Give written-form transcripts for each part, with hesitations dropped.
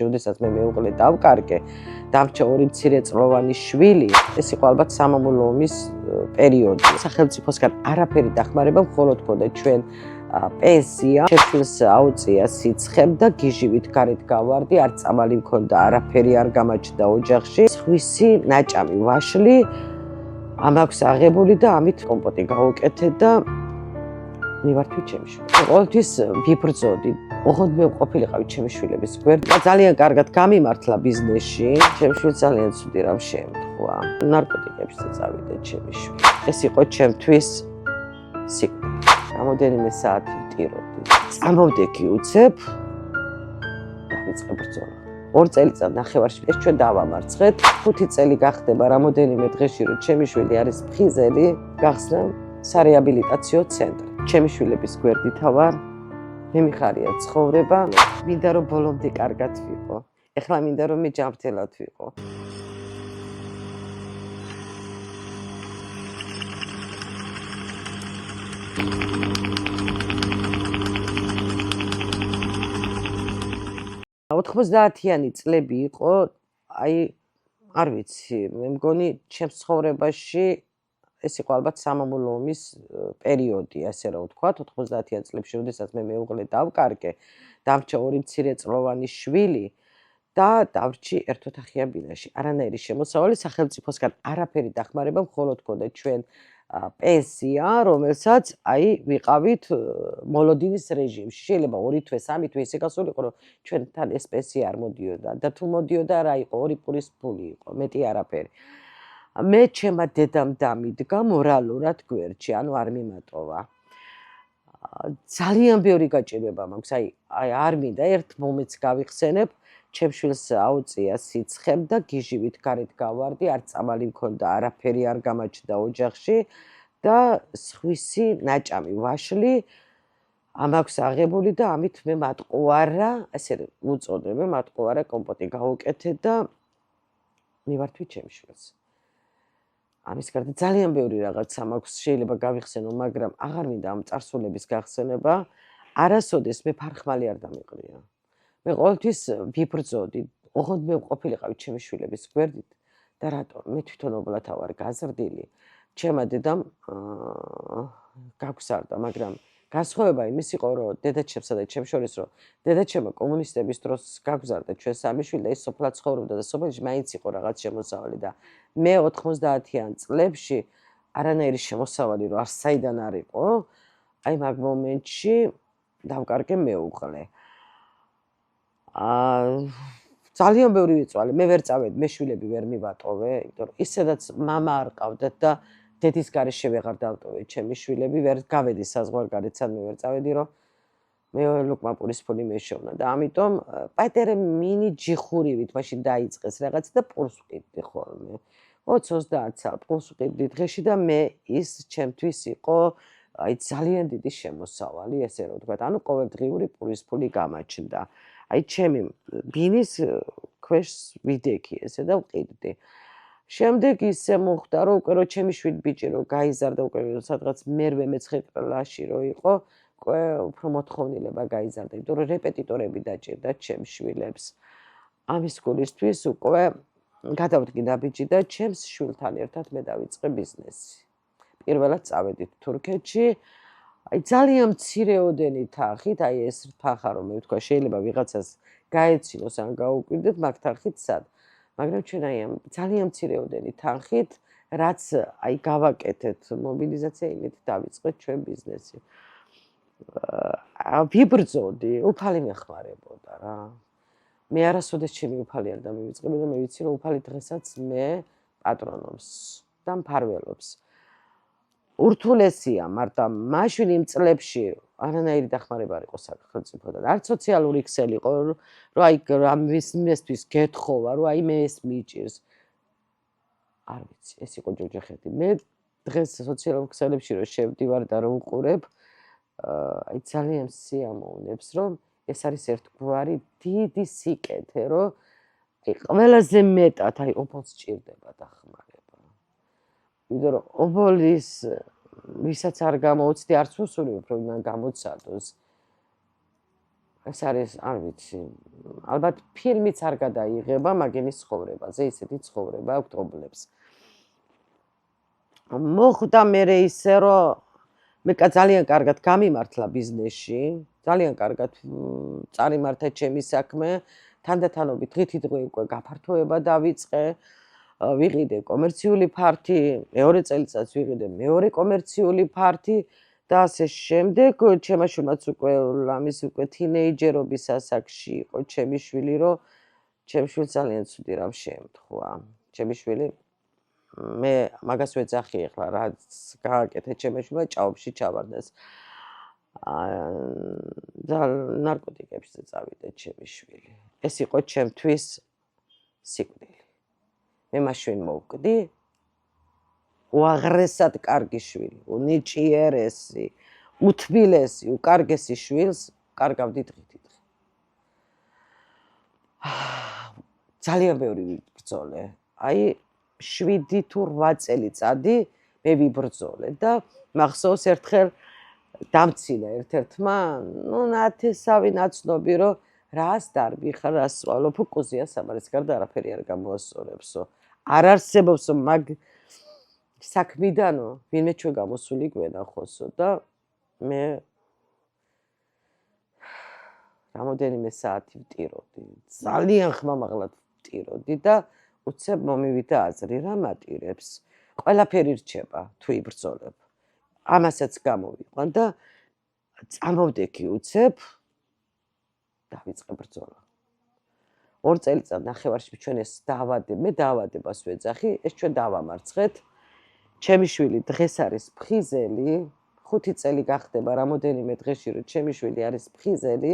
როდესაც მე მეუღლე დავკარგე, დამრჩა ორი მცირეწლოვანი შვილი, ეს იყო ალბათ სამამულო ომის პერიოდი. სახელმწიფოსგან არაფერი დახმარება მხოლოდ ჰქონდა ჩვენ პენსია, შვილს აუწია სიცხემ და გიჟივით გარეთ გავარდი, არც წამალი მქონდა, არაფერი არ გამაჩნდა ოჯახში. სხვისი ნაჭამი ვაშლი ამ აქვს აღებული და ამით კომპოტი გავუკეთე და მივართვი ჩემი შვილი. ყოველთვის ვიბრძოდი. ოღონდ მე ყოფილიყავი ჩემი შვილების გვერდით. ძალიან კარგად გამიმართლა ბიზნესში. ჩემი შვილი ძალიან ცუდი რამ შეემთხვა. ნარკოტიკებში წავიდა ჩემი შვილი. ეს იყო ჩემთვის სიკვდილი. რამოდენიმე საათი ვტიროდი. წამოვდექი უცებ. დავიწყე ბრძოლა. 2 წელიწად ნახევარში ეს ჩვენ დავამარცხეთ. 5 წელი გახდება რამოდენიმე დღეში რომ ჩემი შვილი არის ფხიზელი, გახსნა სარეაბილიტაციო ცენტრი. ჩემი შვილების გვერდით ვარ. მე მიხარია ცხოვრება. მინდა რომ ბოლომდე კარგად ვიყო. ეხლა მინდა რომ მე ჯანმრთელად ვიყო. ოცდაათიანი წლები იყო, არ ვიცი, მე მგონი ჩემს ცხოვრებაში ეს იყო ალბათ სამამულო ომის პერიოდი, ასე რომ ვთქვათ, 90-იან წლებში, როდესაც მე მეუღლე დავკარგე, დამრჩა ორი მცირეწლოვანი შვილი და დავრჩი ერთოთახიან ბინაში. არანაირი შემოსავალი სახელმწიფოსგან არაფერი დახმარება მხოლოდ ჰქონდა ჩვენ პენსია, რომელსაც ვიყავით მოლოდინის რეჟიმში. შეიძლება 2 თვე, 3 თვე ისე გასულიყო, რომ ჩვენთან ეს პენსია არ მოდიოდა და თუ მოდიოდა რა იყო, 2 პურის ფული იყო, მეტი არაფერი. მე ჩემმა დედამ დამიდგა მორალურად გვერდში, ანუ არ მიმატოვა. ძალიან ბევრი გაჭირვება მაქვს, არ მინდა ერთ მომენტს გავიხსენებ, ჩემ შვილს აუწია სიცხემ და გიჟივით გარეთ გავარდი, არც წამალი მქონდა, არაფერი არ გამაჩნდა ოჯახში და სხვისი ნაჭამი ვაშლი ამ აქვს აღებული და ამით მე მატყუარა, ესე უწოდებ, მატყუარა კომპოტი გავუკეთე და მივართვი ჩემ შვილს. ამის გარდა ძალიან ბევრი რაღაცა მაქვს შეიძლება გავიხსენო, მაგრამ აღარ მინდა ამ წარსულების გახსენება. არასოდეს მე ფარხმალი არ დამიყრია. მე ყოველთვის ვიბრძოდი. ოღონდ მე ყოფილიყავი ჩემი შვილების გვერდით და რატო? მე თვითონობლად ვარ გაზრდილი. ჩემმა დედამ გაგზარდა, მაგრამ განსხვავება იმის იყო, რომ დედაჩემსა და ჩემს შორის, რომ დედაჩემმა კომუნისტების დროს გაგზარდა ჩვენ სამი შვილი და ის სოფლად ცხოვრობდა და სოფელში მაინც იყო რაღაც შემოსავალი და მე 90-იან წლებში არანაირი შემოსავალი რომ არ საიდან არ იყო, მაგ მომენტში დავკარგე მეუღლე. ძალიან ბევრი ვიწვალე, მე ვერ წავედი, მე შვილები ვერ მივატოვე, იმიტომ რომ ისედაც მამა არ ყავდათ და დედის გარეშე ვეღარ დავტოვე ჩემი შვილები, ვერ გავედი საზღვარგარეთ, სანამ ვერ წავედი, რომ მე ლუკმაპურის ფული მეშოვნა და ამიტომ პატარა მინი ჯიხურივით მაშინ დაიწყეს რაღაც და პულს ვყიდდი ხოლმე. 20-30 საათ პულს ვყიდდი დღეში და მე ის ჩემთვის იყო ძალიან დიდი შემოსავალი, ესე რომ ვთქვათ, ანუ ყოველდღიური პულის ფული გამაჩნდა. ჩემი ბინის ქვეშ ვიდექი ესე და ვყიდდი. შემდეგ ისე მოხდა, რომ უკვე რომ ჩემი შვილი ბიჭი რომ გაიზარდა, უკვე სადღაც მერვე მეცხრე კლასში რომ იყო, უკვე უფრო მოთხოვნილება გაიზარდა, იმიტომ რომ რეპეტიტორები დაჭირდა ჩემს შვილებს. ამის გულისთვის უკვე გადავდგინდა ბიჭი და ჩემს შვილთან ერთად მე დავიწყე ბიზნესი. პირველად წავედით თურქეთში. ძალიან მცირეოდენი თანხით, ეს თანხა რომ მე ვთქვა, შეიძლება ვიღაცას გაეცინოს ან გაუკვირდეთ, მაგ თანხით სად. მაგრამ ჩვენ ამ ძალიან მცირეოდენი თანხით, რაც გავაკეთეთ მობილიზაცია, იმით დავიწყეთ ჩვენ ბიზნესი. ვიბრძოდი, უფალი მეხმარებოდა რა. მე არასოდეს ჩემი უფალი არ დამივიწყებოდა და მე ვიცი რომ უფალი დღესაც მე პატრონობს და მფარველობს. ურთულესია, მაგრამ მაშინ იმ წლებში არანაირი დახმარება არ იყო სახელმწიფოდან. არც სოციალური ქსელი იყო, რომ მისთვის გეთხოვა, რომ მე ეს მიჭირს. არ ვიცი, ეს იყო ჯოჯოხეთი. მე დღეს სოციალურ ქსელებში რომ შევდივარ და რომ ვყურებ, ძალიან სიამოვნებს, რომ ეს არის ერთგვარი დიდი სიკეთე, რომ ყველაზე მეტად ობოლს ჭირდება დახმარება. იმიტომ რომ ობოლის ვისაც არ გამოუცდი, არც უსურვებ, რომ იმან გამოცადოს. ეს არის, არ ვიცი, ალბათ ფილმიც არ გადაიღება მაგენის ცხოვრებაზე, ისეთი ცხოვრება აქვს ობლებს. მოხდა მერე ისე, რომ მე ძალიან კარგად გამიმართლა ბიზნესში, ძალიან კარგად წარიმართა ჩემი საქმე, თანდათანობით დღითი დღე უკვე გაფართოება დავიწყე, ვიყიდე კომერციული ფართი, მეორე წელიწადს ვიყიდე მეორე კომერციული ფართი და ასე შემდეგ, ჩემმა შვილმაც უკვე ამის უკვე თინეიჯერობის ასაკში იყო ჩემი შვილი, რომ ჩემი შვილი ძალიან ცუდი რამ შეემთხვა. ჩემი შვილი მე მაგას ვეძახი ახლა რაც გააკეთე ჩემი შვილმა ჭაობში ჩავარდეს. და ნარკოტიკებზე წავიდა ჩემი შვილი. ეს იყო ჩემთვის სიკვდილი. მე მაშინ მოვკვდი უაღრესად კარგი შვილი, უნიჭიერესი, უთბილესი, უკარგესი შვილს კარგავდი დღითი დღე. ძალიან ბევრი ვიბრძოლე. აი 7 თუ 8 წელიწადი მე ვიბრძოლე და მახსოვს ერთხელ დამცინა ერთ-ერთმა, ნათესავი ნაცნობი, რომ რას დარბი ხარ, რას სვალო, ფუკუზია სამარის გარდა არაფერი არ გამოასწორებსო. არ არსებობსო მაგ საქმიდანო, ვინმე ჩვენ გამოსული გვენახოსო და მე რამოდენიმე საათი ვტიროდი, ძალიან ხმამაღლად ვტიროდი და უცებ მომივიდა აზრი, რა მატირებს, ყველაფერი რჩება თუ იბრძოლებ. ამასაც გამოვიყვან და წამოვდექი უცებ დავიწყე ბრძოლა. 2 წელიწად ნახევარში ჩვენ ეს მე დაავადებას ვეძახი, ეს ჩვენ დავამარცხეთ. ჩემი შვილი დღეს არის ფხიზელი, 5 წელი გახდება რამოდენიმე დღეში, რომ ჩემი შვილი არის ფხიზელი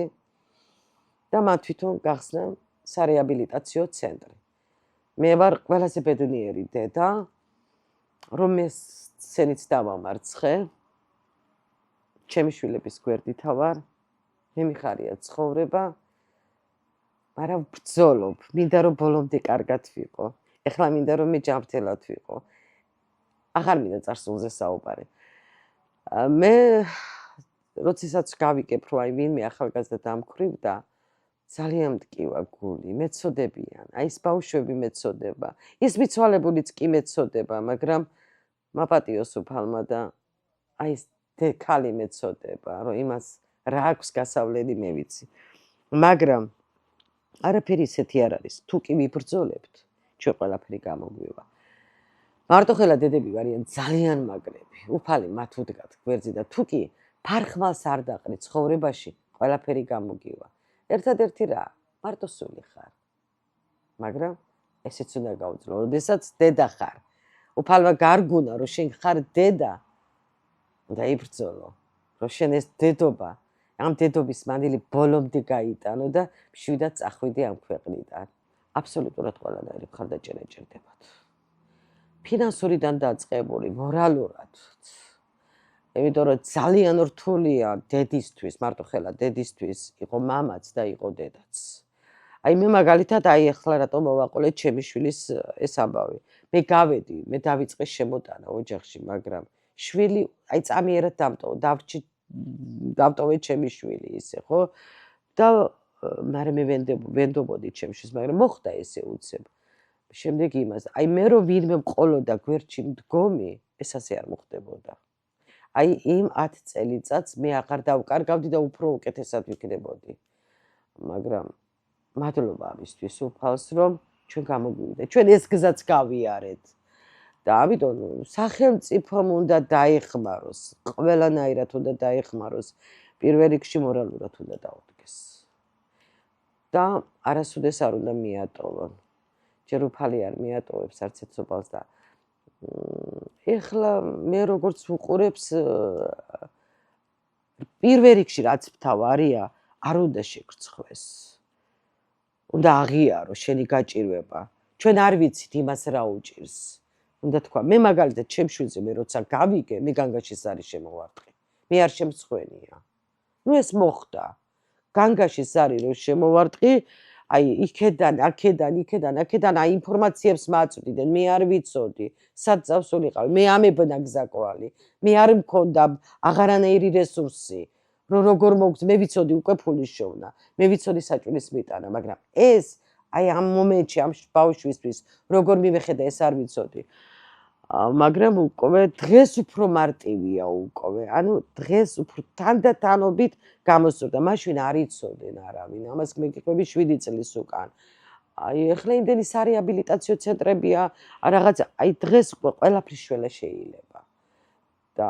და მან თვითონ გახსნა სარეაბილიტაციო ცენტრი. მე ვარ ყველაზე ბედნიერი დედა, რომ ეს სცენით დავამარცხე. ჩემი შვილების გვერდით ვარ, მე მიხარია ცხოვრება, მაგრამ ვბრძოლობ, მინდა რომ ბოლომდე კარგად ვიყო. ეხლა მინდა რომ მე ჯანმრთელად ვიყო. აღარ მინდა წარსულზე საუბარი. მე როდესაც გავიკებ, რომ აი ვინმე ახალგაზრდა დამკვრივდა, ძალიან მტკივა გული, მეცოდებიან, აი ეს ბავშვები მეცოდება, ის მიცვალებულიც კი მეცოდება, მაგრამ მაპატიოს უფალმა და აი ეს ქალი მეცოდება, რომ იმას რა აქვს გასავლელი მე ვიცი. მაგრამ არაფერი ისეთი არ არის, თუ კი ვიბრძოლებთ, ჩვენ ყველაფერი გამოგვივა. მარტოხელა დედები არიან ძალიან მაგრები, უფალი მათ უდგათ გვერდზე და თუ კი ფარხმალს არ დაყრი ცხოვრებაში, ყველაფერი გამოგივა. ერთადერთი რა, მარტო სული ხარ. მაგრამ ესეც უნდა გაუძლო, როდესაც დედა ხარ. უფალმა გარგუნა, რომ შენ ხარ დედა, უნდა იბრძოლო, რომ შენ ეს დედობა, ამ დედობის მანილი ბოლომდე გაიტანო და მშვიდად წახვიდე ამ ქვეყნიდან. აბსოლუტურად ყველანაირი მხარდაჭერა ჭირდებათ. ფინანსურიდან დაწყებული, მორალურად. იმიტომ რომ ძალიან რთულია დედისთვის, მარტოხელა დედისთვის იყო მამაც და იყო დედაც. აი მე მაგალითად აი ახლა რატომ მოვაყოლე ჩემი შვილის ეს ამბავი. მე გავედი, მე დავიწყე შემოტანა ოჯახში, მაგრამ შვილი აი წამიერად დავტოვე ჩემი შვილი ისე, ხო? და მაგრამ მე ვენდობოდი ჩემ შვილს, მაგრამ მოხდა ესე უცებ. შემდეგ იმას, აი მე რომ ვინმე მყოლოდა გვერდში მდგომი, ეს ასე არ მოხდებოდა. აი იმ 10 წელიწადს მე აღარ დავკარგავდი და უფრო უკეთესად ვიქნებოდი. მაგრამ მადლობა ამისთვის უფალს, რომ ჩვენ გამოგვივიდა. ჩვენ ეს გზაც გავიარეთ. და ამიტომ სახელმწიფომ უნდა დაეხმაროს, ყველანაირად უნდა დაეხმაროს, პირველ რიგში მორალურად უნდა დაუდგეს. და არასოდეს არ უნდა მიატოვონ. ჯერ უფალი არ მიატოვებს არც ეცობალს და ეხლა მე როგორც ვუყურებს პირველ რიგში რაც მთავარია, არ უნდა შეგრცხვეს. უნდა აღიარო შენი გაჭირვება. ჩვენ არ ვიცით იმას რა უჭირს. უნდა თქვა, მე მაგალითად ჩემ შვილზე მე როცა გავიგე, მე განგაშის არის შემოვარტყი. მე არ შემსხვენია. ნუ ეს მოხდა. განგაშის არის რომ შემოვარტყი, აი იქედან, აქედან აი ინფორმაციებს მაწვდიდნენ, მე არ ვიცოდი, სად წავსულიყავი, მე ამებნა გზაკვალი, მე არ მქონდა აღარანაირი რესურსი, რომ როგორ მოგწ მე ვიცოდი უკვე ფულის შოვნა მე ვიცოდი საჭირის მიტანა მაგრამ ეს აი ამ მომენტში ამ ბავშვისთვის როგორ მივეხედა ეს არ ვიცოდი მაგრამ უკვე დღეს უფრო მარტივია უკვე ანუ დღეს უფრო თანდათანობით გამოსწორდა მაშინ არ იცოდნენ არავინ ამას მეკითხები 7 წლის უკან აი ეხლა იმდენი სარეაბილიტაციო ცენტრებია რაღაც აი დღეს ყველაფრის შველა შეიძლება და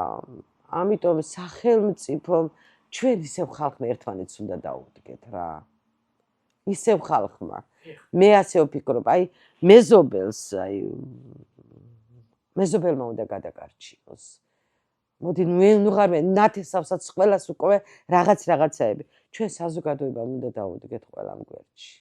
ამიტომ სახელმწიფომ ჩვენ ისევ ხალხმა ერთმანეთს უნდა დაუდგეთ რა ისევ ხალხმა მე ასე ვფიქრობ აი მეზობელმა უნდა გადაკარჩიოს მოდი ნუ ღარ მე ნათესავსაც ყველას უკვე რაღაცაები ჩვენ საზოგადოებამ უნდა დაუდგეთ ყველამ გვერდში